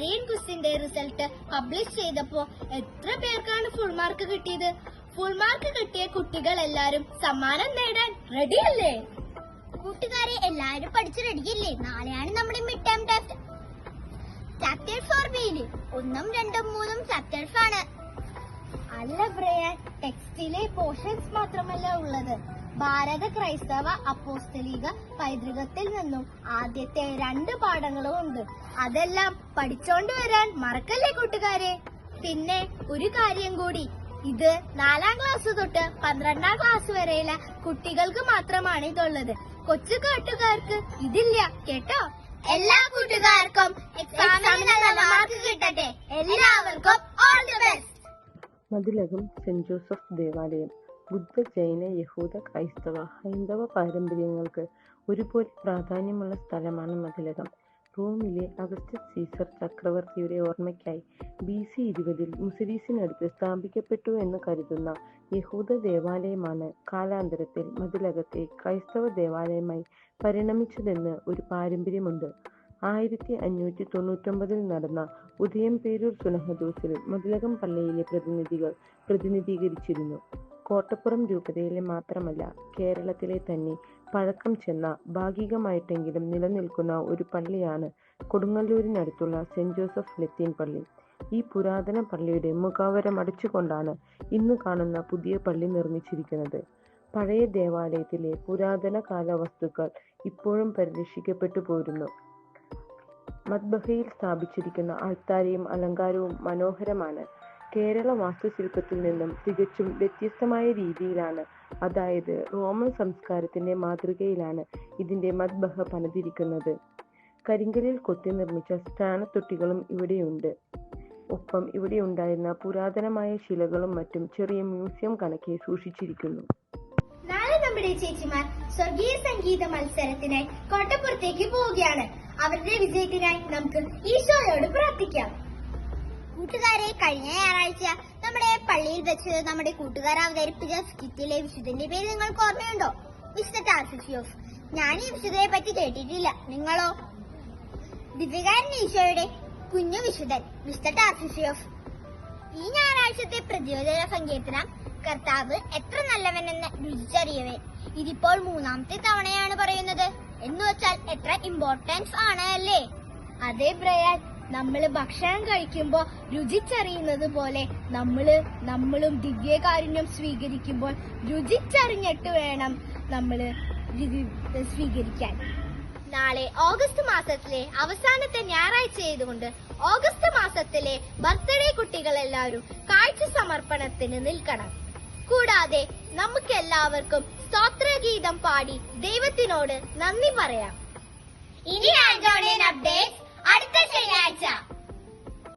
Aryan ക്വിസിന്റെ result publish ചെയ്തപ്പോ എത്ര പേർക്കാണ് ഫുൾ മാർക്ക് കിട്ടിയത്? ഫുൾ മാർക്ക് കിട്ടിയ കുട്ടികൾ എല്ലാരും സമ്മാനം നേടാൻ റെഡിയല്ലേ? കൂട്ടുകാരെ, എല്ലാരും പഠിച്ച് റെഡിയല്ലേ? നാളെയാണ് നമ്മുടെ മിഡ് ടേം ടെസ്റ്റ്. ചാപ്റ്റർ 4 1ഉം 2ഉം 3ഉം ചാപ്റ്റേഴ്സ് ആണ്. അല്ല ബ്രയാൻ, ടെക്സ്റ്റിലെ പോർഷൻസ് മാത്രമല്ല ഉള്ളത്. ഭാരത ക്രൈസ്തവ അപ്പോസ്തലിക പൈതൃകത്തിൽ നിന്നും ആദ്യത്തെ 2 പാഠങ്ങളും ഉണ്ട്. അതെല്ലാം പഠിച്ചോണ്ട് വരാൻ മറക്കല്ലേ കൂട്ടുകാരെ. പിന്നെ ഒരു കാര്യം കൂടി, ഇത് 4ാം ക്ലാസ് തൊട്ട് 12ാം ക്ലാസ് വരെയുള്ള കുട്ടികൾക്ക് മാത്രമാണ് ഇതുള്ളത്. കൊച്ചു കാട്ടുകാർക്ക് ഇതില്ല കേട്ടോ. എല്ലാ കൂട്ടുകാർക്കും എക്സാമിന് നല്ല മാർക്ക് കിട്ടട്ടെ. എല്ലാവർക്കും all the best. Mathilakam saint Joseph ദേവാലയം ബുദ്ധ, ജൈന, യഹൂദ, ക്രൈസ്തവ, ഹൈന്ദവ പാരമ്പര്യങ്ങൾക്ക് ഒരുപോലെ പ്രാധാന്യമുള്ള സ്ഥലമാണ് മതിലകം. റോമിലെ അഗസ്റ്റസ് സീസർ ചക്രവർത്തിയുടെ ഓർമ്മയ്ക്കായി BC 20 മുസിരീസിനടുത്ത് സ്ഥാപിക്കപ്പെട്ടു എന്ന് കരുതുന്ന യഹൂദ ദേവാലയമാണ് കാലാന്തരത്തിൽ മതിലകത്തെ ക്രൈസ്തവ ദേവാലയമായി പരിണമിച്ചതെന്ന് ഒരു പാരമ്പര്യമുണ്ട്. 1599 നടന്ന ഉദയംപേരൂർ സുനഹദോസിൽ മതിലകം പള്ളിയിലെ പ്രതിനിധികൾ പ്രതിനിധീകരിച്ചിരുന്നു. കോട്ടപ്പുറം രൂപതയിലെ മാത്രമല്ല, കേരളത്തിലെ തന്നെ പഴക്കം ചെന്ന, ഭാഗികമായിട്ടെങ്കിലും നിലനിൽക്കുന്ന ഒരു പള്ളിയാണ് കൊടുങ്ങല്ലൂരിനടുത്തുള്ള സെന്റ് ജോസഫ് ലത്തീൻ പള്ളി. ഈ പുരാതന പള്ളിയുടെ മുഖാവരം അടച്ചുകൊണ്ടാണ് ഇന്ന് കാണുന്ന പുതിയ പള്ളി നിർമ്മിച്ചിരിക്കുന്നത്. പഴയ ദേവാലയത്തിലെ പുരാതന കാല വസ്തുക്കൾ ഇപ്പോഴും പരിരക്ഷിക്കപ്പെട്ടു പോരുന്നു. മദ്ബഹയിൽ സ്ഥാപിച്ചിരിക്കുന്ന അൾത്താരയും അലങ്കാരവും മനോഹരമാണ്. കേരള വാസ്തുശില്പത്തിൽ നിന്നും തികച്ചും വ്യത്യസ്തമായ രീതിയിലാണ്, അതായത് റോമൻ സംസ്കാരത്തിന്റെ മാതൃകയിലാണ് ഇതിന്റെ മദ്ബഹ പണിതിരിക്കുന്നത്. കരിങ്കലിൽ കൊത്തി നിർമ്മിച്ച സ്നാനത്തൊട്ടികളും ഇവിടെയുണ്ട്. ഒപ്പം ഇവിടെ ഉണ്ടായിരുന്ന പുരാതനമായ ശിലകളും മറ്റും ചെറിയ മ്യൂസിയം കണക്കെ സൂക്ഷിച്ചിരിക്കുന്നു. നാളെ നമ്മുടെ ചേച്ചിമാർ സ്വർഗീയ സംഗീത മത്സരത്തിനായി കോട്ടപ്പുറത്തേക്ക് പോവുകയാണ്. അവരുടെ വിജയത്തിനായി നമുക്ക് ഈശോയോട് പ്രാർത്ഥിക്കാം. കൂട്ടുകാരെ, കഴിഞ്ഞ ഞായറാഴ്ച നമ്മുടെ പള്ളിയിൽ വെച്ച് നമ്മുടെ കൂട്ടുകാർ അവതരിപ്പിച്ച സ്കിറ്റിലെ വിശുദ്ധന്റെ പേര് നിങ്ങൾക്ക് ഓർമ്മയുണ്ടോ? വിശുദ്ധ ടാർസിസിയോസ്. ഞാൻ ഈ വിശുദ്ധയെ പറ്റി കേട്ടിട്ടില്ല. നിങ്ങളോ? ദിവ്യകാരൻ ഈശോയുടെ കുഞ്ഞു വിശുദ്ധൻ വിശുദ്ധ ടാർസിസിയോസ്. ഈ ഞായറാഴ്ചത്തെ പ്രതിരോധ സങ്കീർത്തനം കർത്താവ് എത്ര നല്ലവനെന്ന് രുചിച്ചറിയവേ. ഇതിപ്പോൾ 3ാമത്തെ തവണയാണ് പറയുന്നത്. എന്ന് വെച്ചാൽ എത്ര ഇമ്പോർട്ടൻസ് ആണ് അല്ലേ? അതെ ബ്രയാൻ, നമ്മള് ഭക്ഷണം കഴിക്കുമ്പോ രുചിച്ചറിയുന്നത് പോലെ നമ്മളും ദിവ്യകാരുണ്യം സ്വീകരിക്കുമ്പോൾ രുചിച്ചറിഞ്ഞിട്ട് വേണം നമ്മള് സ്വീകരിക്കാൻ. നാളെ ഓഗസ്റ്റ് മാസത്തിലെ അവസാനത്തെ ഞായറാഴ്ച ആയതുകൊണ്ട് ഓഗസ്റ്റ് മാസത്തിലെ ബർത്ത്ഡേ കുട്ടികൾ എല്ലാവരും കാഴ്ച സമർപ്പണത്തിന് നിൽക്കണം. കൂടാതെ നമുക്ക് എല്ലാവർക്കും സ്തോത്രഗീതം പാടി ദൈവത്തിനോട് നന്ദി പറയാം. ഇനി അപ്ഡേറ്റ്സ് അടുത്ത ശനിയാഴ്ച.